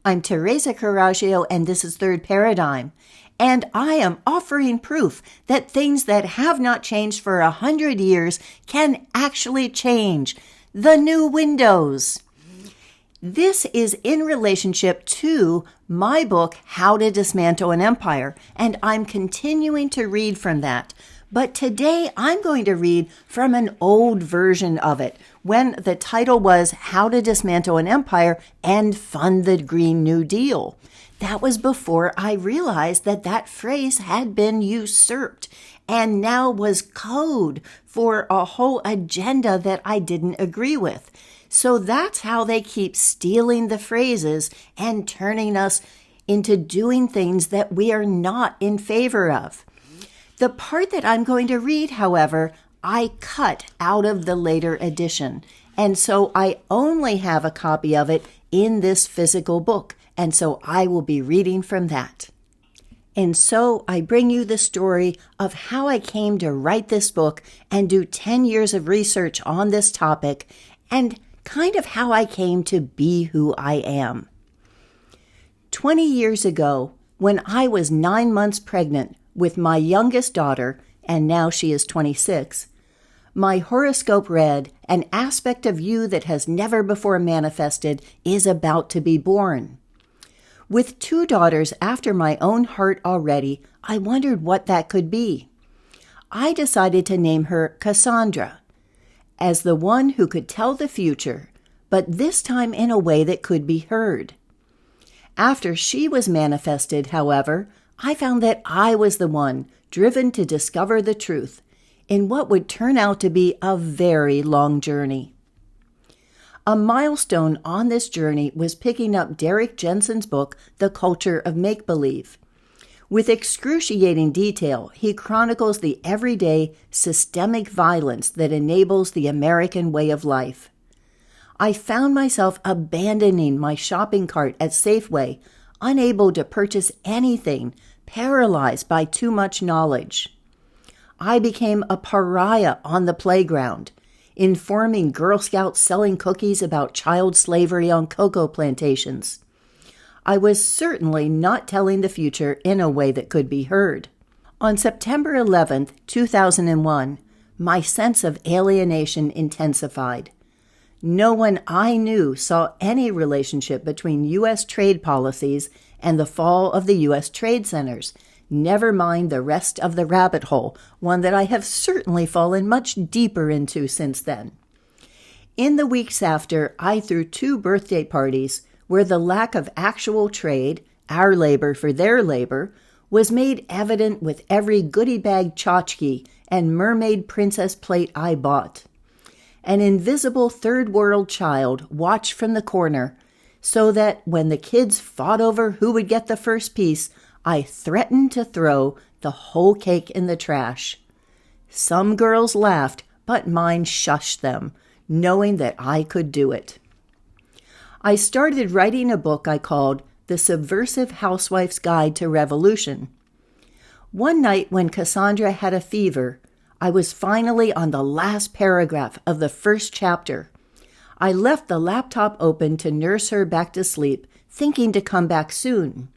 I'm Teresa Carraggio, and this is Third Paradigm. And I am offering proof that things that have not changed for 100 years can actually change. The new Windows. This is in relationship to my book, How to Dismantle an Empire, and I'm continuing to read from that. But today I'm going to read from an old version of it, when the title was How to Dismantle an Empire and Fund the Green New Deal. That was before I realized that that phrase had been usurped and now was code for a whole agenda that I didn't agree with. So that's how they keep stealing the phrases and turning us into doing things that we are not in favor of. The part that I'm going to read, however, I cut out of the later edition, and so I only have a copy of it in this physical book, and so I will be reading from that. And so I bring you the story of how I came to write this book and do 10 years of research on this topic, and kind of how I came to be who I am. 20 years ago, when I was 9 months pregnant with my youngest daughter, and now she is 26, my horoscope read, "An aspect of you that has never before manifested is about to be born." With 2 daughters after my own heart already, I wondered what that could be. I decided to name her Cassandra, as the one who could tell the future, but this time in a way that could be heard. After she was manifested, however, I found that I was the one driven to discover the truth in what would turn out to be a very long journey. A milestone on this journey was picking up Derrick Jensen's book, The Culture of Make-Believe. With excruciating detail, he chronicles the everyday systemic violence that enables the American way of life. I found myself abandoning my shopping cart at Safeway, unable to purchase anything, paralyzed by too much knowledge. I became a pariah on the playground, informing Girl Scouts selling cookies about child slavery on cocoa plantations. I was certainly not telling the future in a way that could be heard. On September 11th, 2001, my sense of alienation intensified. No one I knew saw any relationship between U.S. trade policies and the fall of the U.S. trade centers, never mind the rest of the rabbit hole, one that I have certainly fallen much deeper into since then. In the weeks after, I threw 2 birthday parties where the lack of actual trade, our labor for their labor, was made evident with every goodie bag tchotchke and mermaid princess plate I bought. An invisible third world child watched from the corner, so that when the kids fought over who would get the first piece, I threatened to throw the whole cake in the trash. Some girls laughed, but mine shushed them, knowing that I could do it. I started writing a book I called The Subversive Housewife's Guide to Revolution. One night when Cassandra had a fever, I was finally on the last paragraph of the first chapter. I left the laptop open to nurse her back to sleep, thinking to come back soon.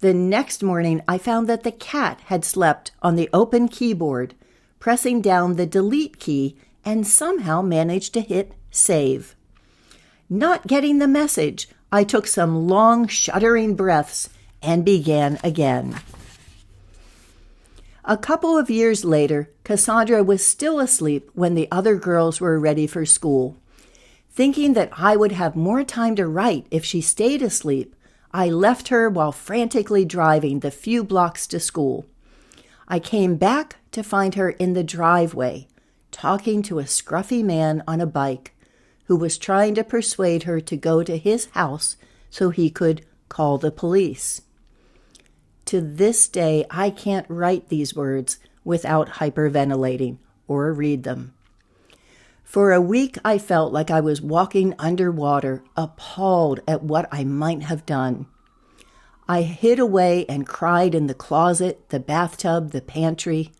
The next morning, I found that the cat had slept on the open keyboard, pressing down the delete key, and somehow managed to hit save. Not getting the message, I took some long, shuddering breaths and began again. A couple of years later, Cassandra was still asleep when the other girls were ready for school. Thinking that I would have more time to write if she stayed asleep, I left her while frantically driving the few blocks to school. I came back to find her in the driveway, talking to a scruffy man on a bike who was trying to persuade her to go to his house so he could call the police. To this day, I can't write these words without hyperventilating or read them. For a week, I felt like I was walking underwater, appalled at what I might have done. I hid away and cried in the closet, the bathtub, the pantry.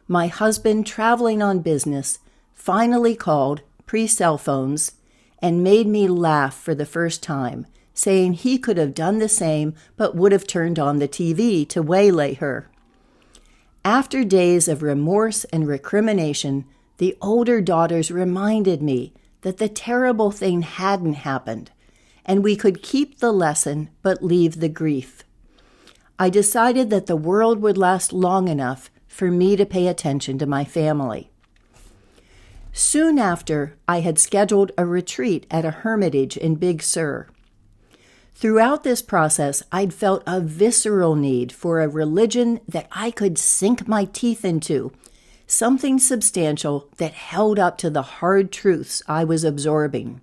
My husband, traveling on business, finally called, pre-cell phones, and made me laugh for the first time, saying he could have done the same but would have turned on the TV to waylay her. After days of remorse and recrimination, the older daughters reminded me that the terrible thing hadn't happened, and we could keep the lesson but leave the grief. I decided that the world would last long enough for me to pay attention to my family. Soon after, I had scheduled a retreat at a hermitage in Big Sur. Throughout this process, I'd felt a visceral need for a religion that I could sink my teeth into, something substantial that held up to the hard truths I was absorbing.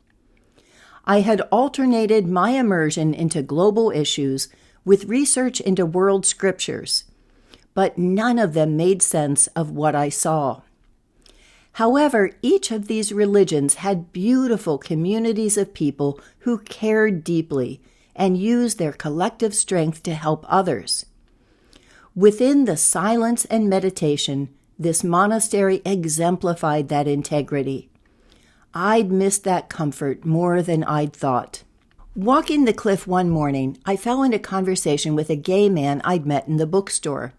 I had alternated my immersion into global issues with research into world scriptures, but none of them made sense of what I saw. However, each of these religions had beautiful communities of people who cared deeply and used their collective strength to help others. Within the silence and meditation, this monastery exemplified that integrity. I'd missed that comfort more than I'd thought. Walking the cliff one morning, I fell into conversation with a gay man I'd met in the bookstore.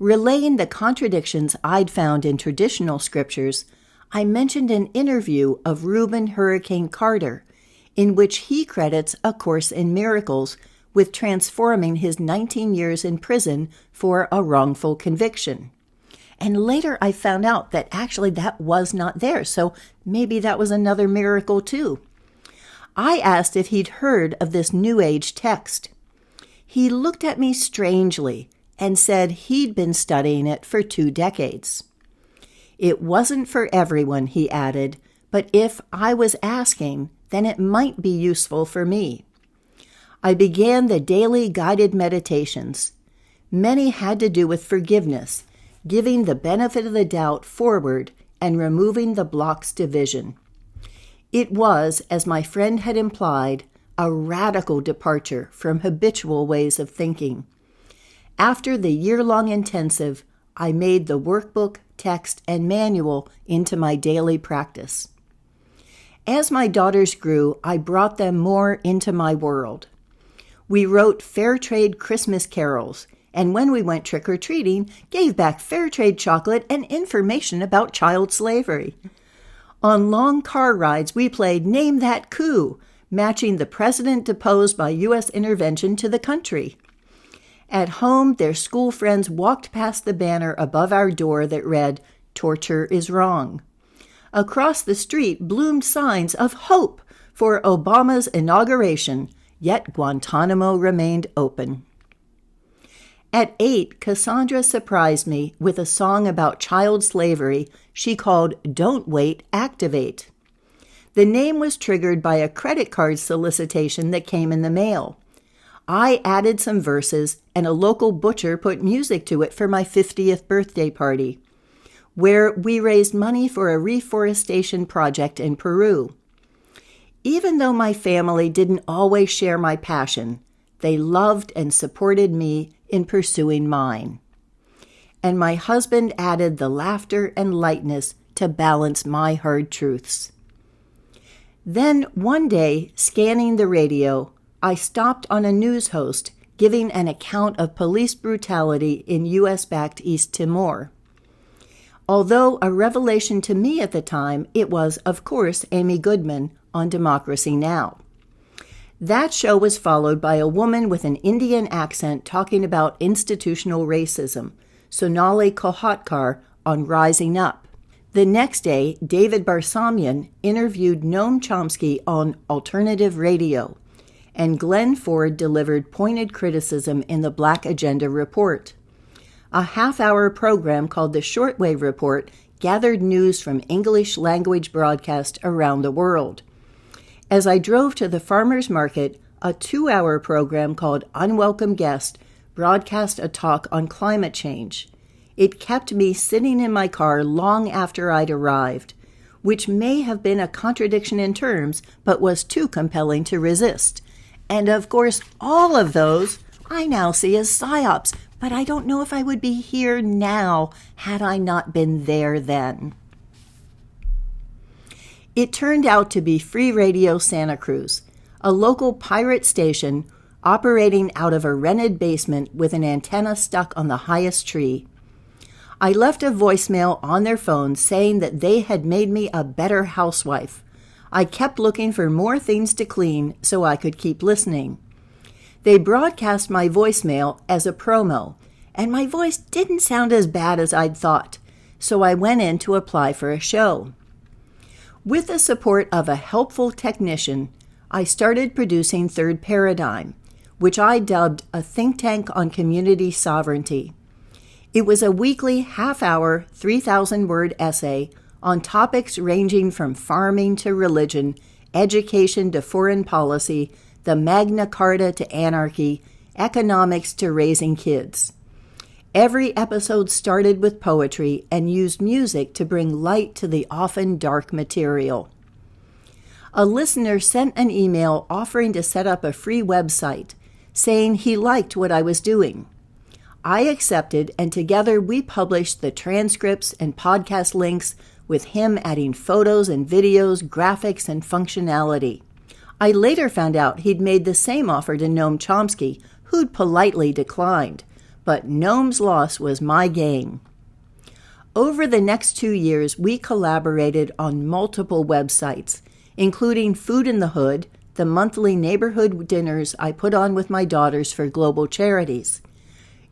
Relaying the contradictions I'd found in traditional scriptures, I mentioned an interview of Reuben Hurricane Carter, in which he credits A Course in Miracles with transforming his 19 years in prison for a wrongful conviction. And later I found out that actually that was not there, so maybe that was another miracle too. I asked if he'd heard of this New Age text. He looked at me strangely and said he'd been studying it for 2 decades. It wasn't for everyone, he added, but if I was asking, then it might be useful for me. I began the daily guided meditations. Many had to do with forgiveness, giving the benefit of the doubt forward and removing the blocks to vision. It was, as my friend had implied, a radical departure from habitual ways of thinking. After the year-long intensive, I made the workbook, text, and manual into my daily practice. As my daughters grew, I brought them more into my world. We wrote fair trade Christmas carols, and when we went trick-or-treating, gave back fair trade chocolate and information about child slavery. On long car rides, we played Name That Coup, matching the president deposed by U.S. intervention to the country. At home, their school friends walked past the banner above our door that read, "Torture is wrong." Across the street bloomed signs of hope for Obama's inauguration, yet Guantanamo remained open. At 8, Cassandra surprised me with a song about child slavery she called Don't Wait, Activate. The name was triggered by a credit card solicitation that came in the mail. I added some verses, and a local butcher put music to it for my 50th birthday party, where we raised money for a reforestation project in Peru. Even though my family didn't always share my passion, they loved and supported me in pursuing mine. And my husband added the laughter and lightness to balance my hard truths. Then one day, scanning the radio, I stopped on a news host giving an account of police brutality in U.S.-backed East Timor. Although a revelation to me at the time, it was, of course, Amy Goodman on Democracy Now! That show was followed by a woman with an Indian accent talking about institutional racism, Sonali Kolhatkar, on Rising Up. The next day, David Barsamian interviewed Noam Chomsky on alternative radio, and Glenn Ford delivered pointed criticism in the Black Agenda Report. A half-hour program called the Shortwave Report gathered news from English language broadcasts around the world. As I drove to the farmer's market, a 2-hour program called Unwelcome Guest broadcast a talk on climate change. It kept me sitting in my car long after I'd arrived, which may have been a contradiction in terms, but was too compelling to resist. And of course, all of those I now see as psyops, but I don't know if I would be here now had I not been there then. It turned out to be Free Radio Santa Cruz, a local pirate station operating out of a rented basement with an antenna stuck on the highest tree. I left a voicemail on their phone saying that they had made me a better housewife. I kept looking for more things to clean so I could keep listening. They broadcast my voicemail as a promo, and my voice didn't sound as bad as I'd thought, so I went in to apply for a show. With the support of a helpful technician, I started producing Third Paradigm, which I dubbed a think tank on community sovereignty. It was a weekly half-hour, 3,000-word essay on topics ranging from farming to religion, education to foreign policy, the Magna Carta to anarchy, economics to raising kids. Every episode started with poetry and used music to bring light to the often dark material. A listener sent an email offering to set up a free website, saying he liked what I was doing. I accepted, and together we published the transcripts and podcast links with him adding photos and videos, graphics, and functionality. I later found out he'd made the same offer to Noam Chomsky, who'd politely declined, but Noam's loss was my gain. Over the next 2 years, we collaborated on multiple websites, including Food in the Hood, the monthly neighborhood dinners I put on with my daughters for global charities,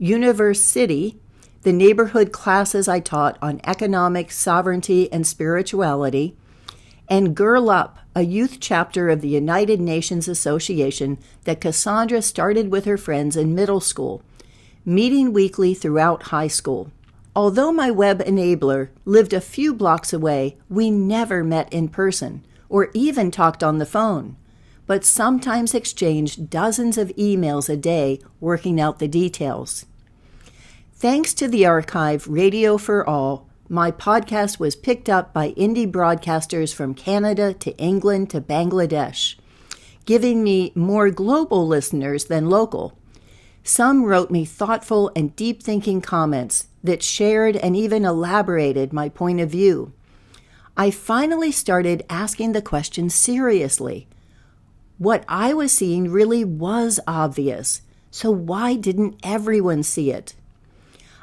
UniverseCity, the neighborhood classes I taught on economics, sovereignty, and spirituality, and Girl Up, a youth chapter of the United Nations Association that Cassandra started with her friends in middle school, meeting weekly throughout high school. Although my web enabler lived a few blocks away, we never met in person or even talked on the phone, but sometimes exchanged dozens of emails a day working out the details. Thanks to the archive Radio for All, my podcast was picked up by indie broadcasters from Canada to England to Bangladesh, giving me more global listeners than local. Some wrote me thoughtful and deep-thinking comments that shared and even elaborated my point of view. I finally started asking the question seriously. What I was seeing really was obvious, so why didn't everyone see it?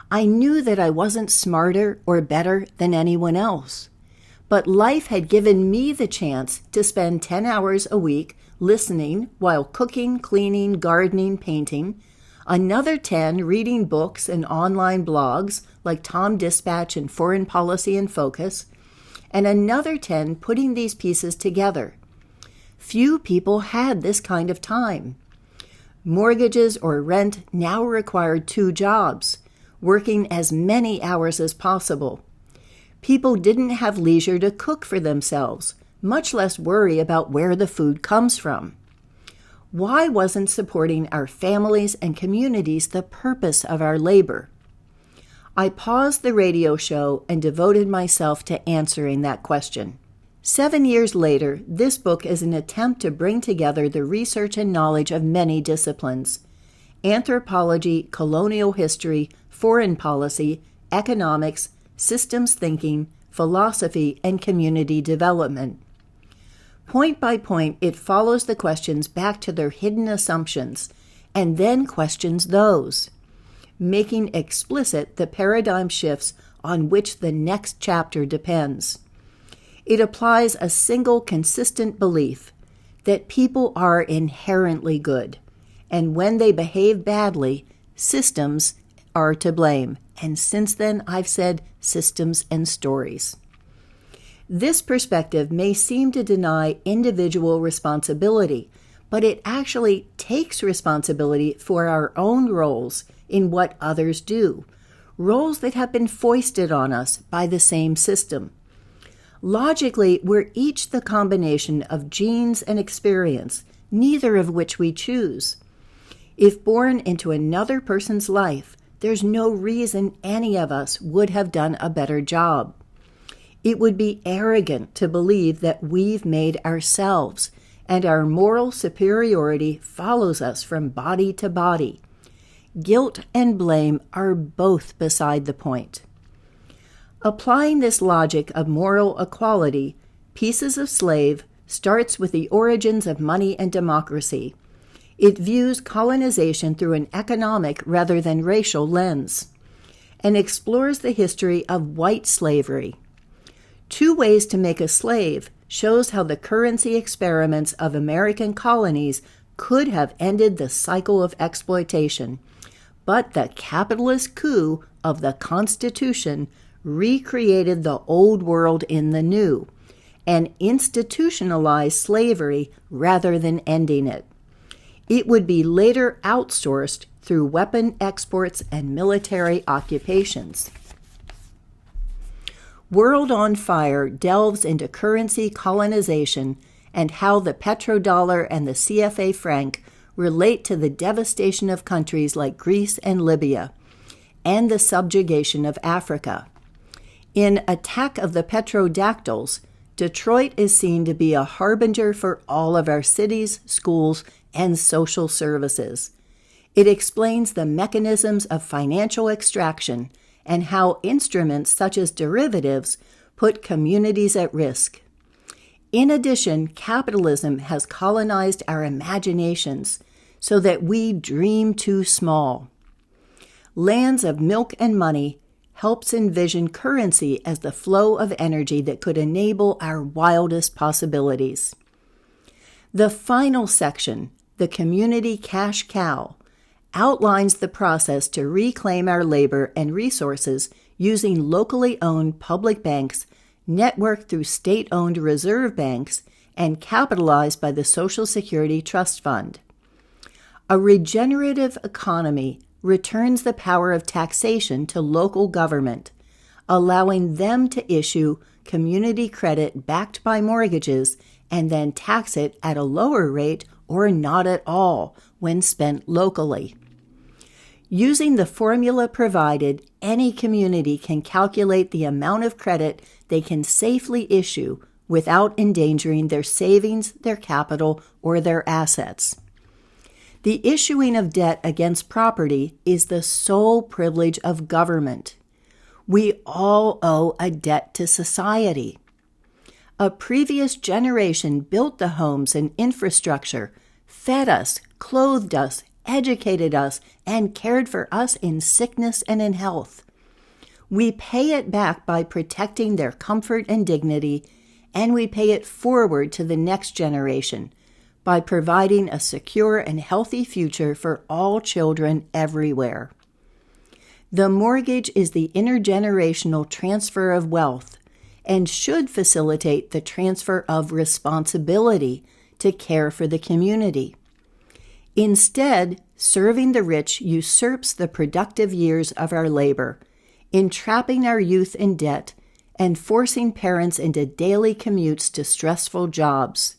I knew that I wasn't smarter or better than anyone else, but life had given me the chance to spend 10 hours a week listening while cooking, cleaning, gardening, painting, another 10 reading books and online blogs like Tom Dispatch and Foreign Policy in Focus, and another 10 putting these pieces together. Few people had this kind of time. Mortgages or rent now required 2 jobs, working as many hours as possible. People didn't have leisure to cook for themselves, much less worry about where the food comes from. Why wasn't supporting our families and communities the purpose of our labor? I paused the radio show and devoted myself to answering that question. 7 years later, this book is an attempt to bring together the research and knowledge of many disciplines: anthropology, colonial history, foreign policy, economics, systems thinking, philosophy, and community development. Point by point, it follows the questions back to their hidden assumptions, and then questions those, making explicit the paradigm shifts on which the next chapter depends. It applies a single consistent belief that people are inherently good, and when they behave badly, systems are to blame. And since then, I've said systems and stories. This perspective may seem to deny individual responsibility, but it actually takes responsibility for our own roles in what others do, roles that have been foisted on us by the same system. Logically, we're each the combination of genes and experience, neither of which we choose. If born into another person's life, there's no reason any of us would have done a better job. It would be arrogant to believe that we've made ourselves, and our moral superiority follows us from body to body. Guilt and blame are both beside the point. Applying this logic of moral equality, Pieces of Slave, starts with the origins of money and democracy. It views colonization through an economic rather than racial lens, and explores the history of white slavery. 2 Ways to Make a Slave shows how the currency experiments of American colonies could have ended the cycle of exploitation, but the capitalist coup of the Constitution recreated the old world in the new, and institutionalized slavery rather than ending it. It would be later outsourced through weapon exports and military occupations. World on Fire delves into currency colonization and how the petrodollar and the CFA franc relate to the devastation of countries like Greece and Libya, and the subjugation of Africa. In Attack of the Petrodactyls, Detroit is seen to be a harbinger for all of our cities, schools, and social services. It explains the mechanisms of financial extraction and how instruments such as derivatives put communities at risk. In addition, capitalism has colonized our imaginations so that we dream too small. Lands of Milk and Money helps envision currency as the flow of energy that could enable our wildest possibilities. The final section, the Community Cash Cow, outlines the process to reclaim our labor and resources using locally owned public banks, networked through state-owned reserve banks, and capitalized by the Social Security Trust Fund. A regenerative economy returns the power of taxation to local government, allowing them to issue community credit backed by mortgages and then tax it at a lower rate or not at all when spent locally. Using the formula provided, any community can calculate the amount of credit they can safely issue without endangering their savings, their capital, or their assets. The issuing of debt against property is the sole privilege of government. We all owe a debt to society. A previous generation built the homes and infrastructure, fed us, clothed us, educated us, and cared for us in sickness and in health. We pay it back by protecting their comfort and dignity, and we pay it forward to the next generation by providing a secure and healthy future for all children everywhere. The mortgage is the intergenerational transfer of wealth and should facilitate the transfer of responsibility to care for the community. Instead, serving the rich usurps the productive years of our labor, entrapping our youth in debt and forcing parents into daily commutes to stressful jobs.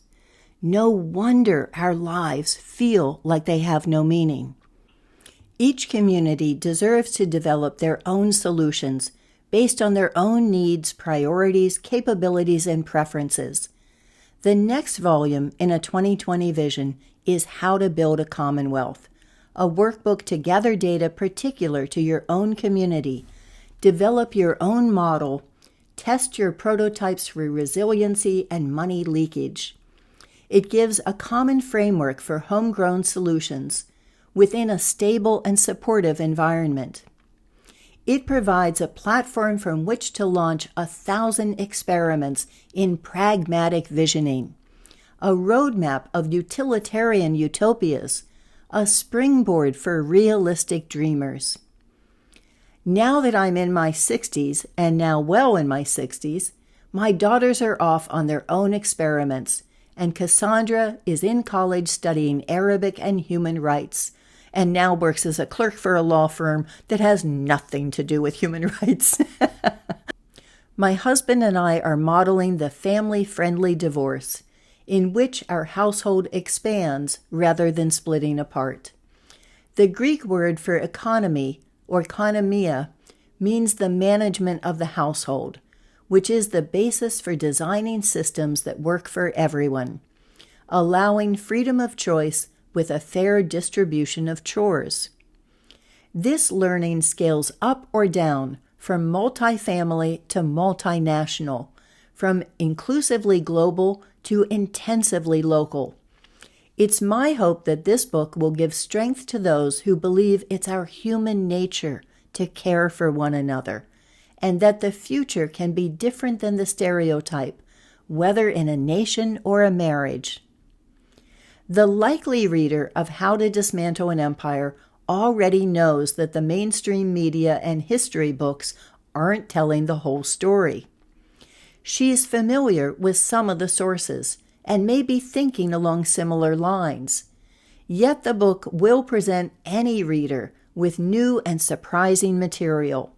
No wonder our lives feel like they have no meaning. Each community deserves to develop their own solutions based on their own needs, priorities, capabilities, and preferences. The next volume in a 2020 vision is How to Build a Commonwealth, a workbook to gather data particular to your own community, develop your own model, test your prototypes for resiliency and money leakage. It gives a common framework for homegrown solutions within a stable and supportive environment. It provides a platform from which to launch 1,000 experiments in pragmatic visioning, a roadmap of utilitarian utopias, a springboard for realistic dreamers. Now that I'm in my 60s, and now well in my 60s, my daughters are off on their own experiments, and Cassandra is in college studying Arabic and human rights, and now works as a clerk for a law firm that has nothing to do with human rights. My husband and I are modeling the family-friendly divorce, in which our household expands rather than splitting apart. The Greek word for economy, or koinonia, means the management of the household, which is the basis for designing systems that work for everyone, allowing freedom of choice with a fair distribution of chores. This learning scales up or down from multifamily to multinational, from inclusively global to intensively local. It's my hope that this book will give strength to those who believe it's our human nature to care for one another, and that the future can be different than the stereotype, whether in a nation or a marriage. The likely reader of How to Dismantle an Empire already knows that the mainstream media and history books aren't telling the whole story. She's familiar with some of the sources and may be thinking along similar lines. Yet the book will present any reader with new and surprising material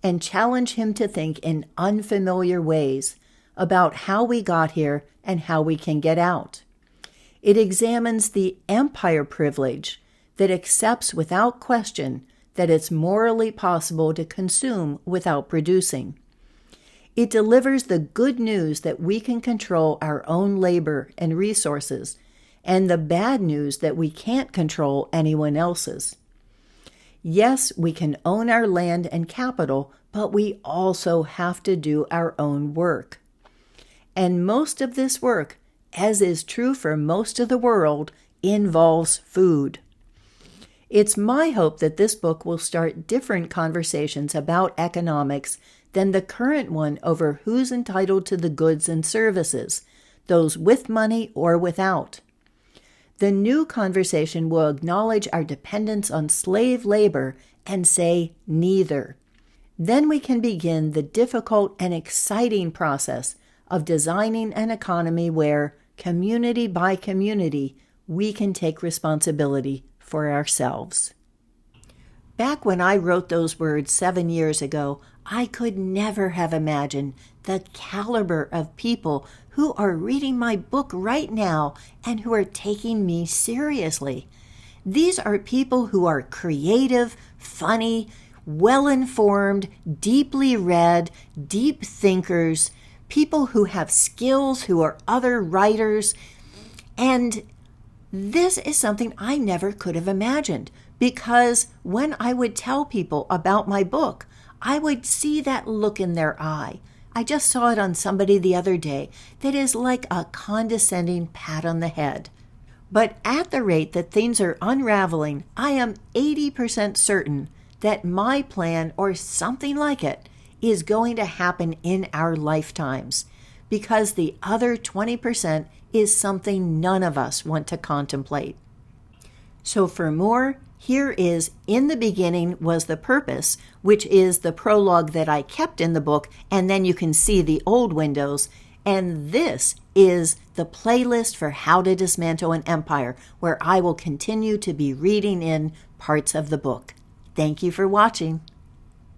and challenge him to think in unfamiliar ways about how we got here and how we can get out. It examines the empire privilege that accepts without question that it's morally possible to consume without producing. It delivers the good news that we can control our own labor and resources, and the bad news that we can't control anyone else's. Yes, we can own our land and capital, but we also have to do our own work. And most of this work, as is true for most of the world, involves food. It's my hope that this book will start different conversations about economics than the current one over who's entitled to the goods and services, those with money or without. The new conversation will acknowledge our dependence on slave labor and say neither. Then we can begin the difficult and exciting process of designing an economy where, community by community, we can take responsibility for ourselves. Back when I wrote those words 7 years ago, I could never have imagined the caliber of people who are reading my book right now and who are taking me seriously. These are people who are creative, funny, well-informed, deeply read, deep thinkers, people who have skills, who are other writers. And this is something I never could have imagined, because when I would tell people about my book, I would see that look in their eye. I just saw it on somebody the other day that is like a condescending pat on the head. But at the rate that things are unraveling, I am 80% certain that my plan, or something like it, is going to happen in our lifetimes, because the other 20% is something none of us want to contemplate. So for more, here is In the Beginning Was the Purpose, which is the prologue that I kept in the book, and then you can see the old windows. And this is the playlist for How to Dismantle an Empire, where I will continue to be reading in parts of the book. Thank you for watching.